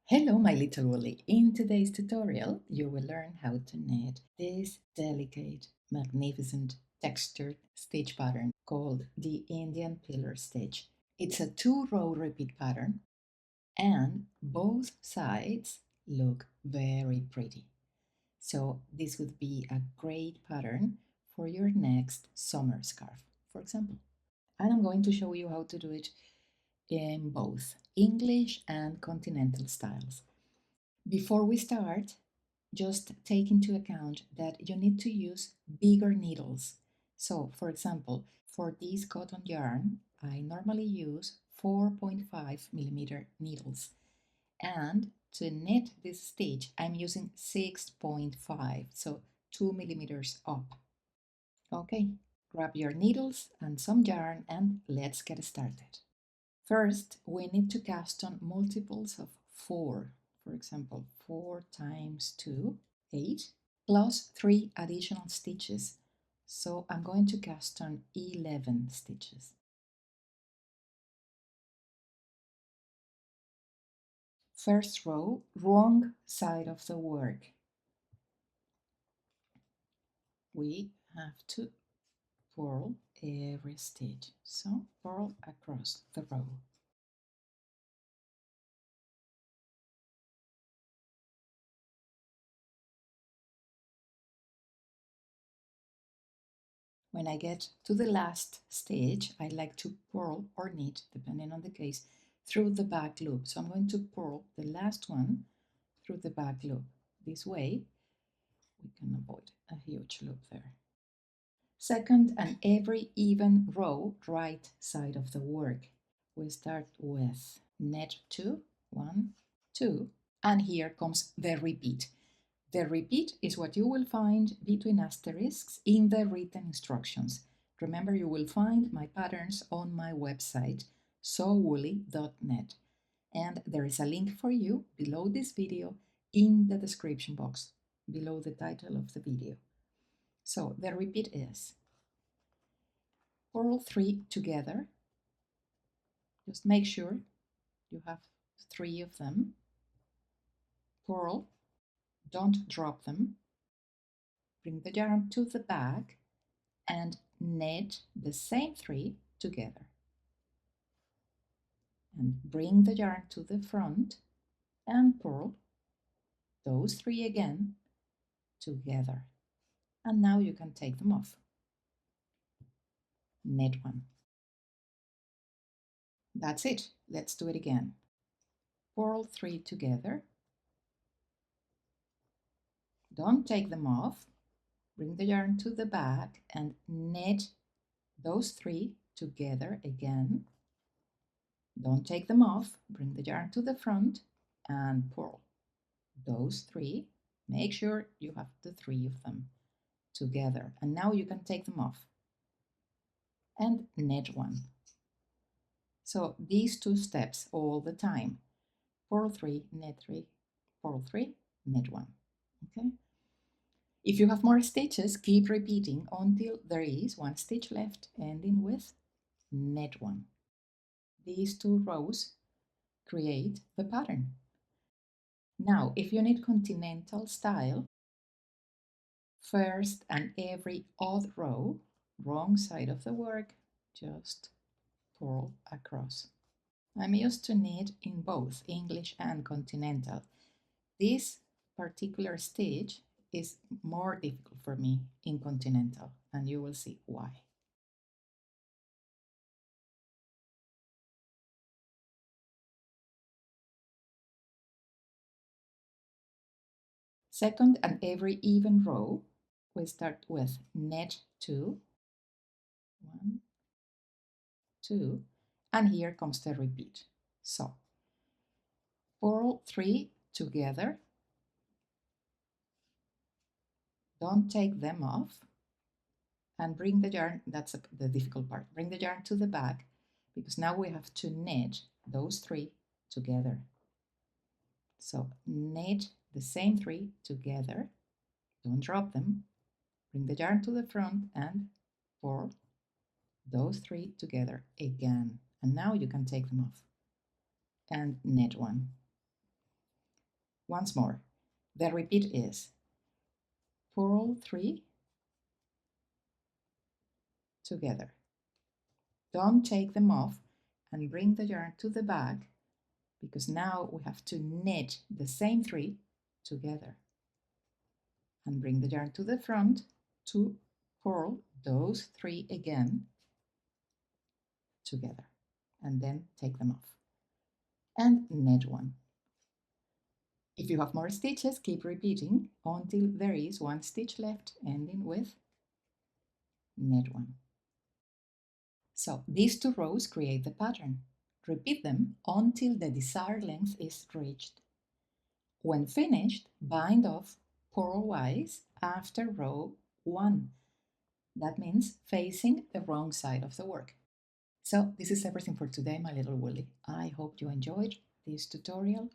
Hello, my little woolly. In today's tutorial, you will learn how to knit this delicate, magnificent, textured stitch pattern called the Indian Pillar Stitch. It's a 2-row repeat pattern, and both sides look very pretty. So this would be a great pattern for your next summer scarf, for example. And I'm going to show you how to do it in both English and continental styles. Before we start, just take into account that you need to use bigger needles. So, for example, for this cotton yarn, I normally use 4.5 millimeter needles. And to knit this stitch, I'm using 6.5, so 2 millimeters up. Okay, grab your needles and some yarn and let's get started. First, we need to cast on multiples of 4. For example, 4 times 2, 8, plus 3 additional stitches. So I'm going to cast on 11 stitches. First row, wrong side of the work. We have to purl every stitch. So purl across the row. When I get to the last stitch, I like to purl or knit, depending on the case, through the back loop. So I'm going to purl the last one through the back loop. This way, we can avoid a huge loop there. Second, and every even row, right side of the work. We start with net 2, 1, 2, and here comes the repeat. The repeat is what you will find between asterisks in the written instructions. Remember, you will find my patterns on my website, sewwoolly.net, and there is a link for you below this video in the description box, below the title of the video. So the repeat is purl 3 together. Just make sure you have 3 of them. Purl, don't drop them. Bring the yarn to the back and knit the same 3 together. And bring the yarn to the front and purl those 3 again together. And now you can take them off. Knit 1. That's it. Let's do it again. Purl 3 together. Don't take them off. Bring the yarn to the back and knit those 3 together again. Don't take them off. Bring the yarn to the front and purl those 3. Make sure you have the 3 of them together. And now you can take them off and knit 1. So these 2 steps all the time. Purl 3, knit 3, purl 3, knit 1. Okay. If you have more stitches, keep repeating until there is 1 stitch left, ending with knit 1. These 2 rows create the pattern. Now, if you need continental style, first and every odd row, wrong side of the work, just purl across. I'm used to knit in both English and continental. This particular stitch is more difficult for me in continental, and you will see why. Second and every even row, we start with net 2, 1, 2, and here comes the repeat. So, purl 3 together, don't take them off, and bring the yarn, that's the difficult part, bring the yarn to the back, because now we have to knit those 3 together. So knit the same 3 together, don't drop them, bring the yarn to the front and purl those 3 together again. And now you can take them off and knit 1. Once more, the repeat is purl 3 together. Don't take them off and bring the yarn to the back because now we have to knit the same 3 together. And bring the yarn to the front to purl those 3 again together. And then take them off. And knit 1. If you have more stitches, keep repeating until there is 1 stitch left, ending with knit 1. So these 2 rows create the pattern. Repeat them until the desired length is reached. When finished, bind off purlwise after row 1. That means facing the wrong side of the work. So this is everything for today, my little woolly. I hope you enjoyed this tutorial.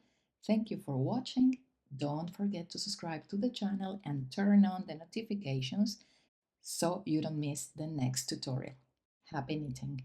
Thank you for watching. Don't forget to subscribe to the channel and turn on the notifications so you don't miss the next tutorial. Happy knitting!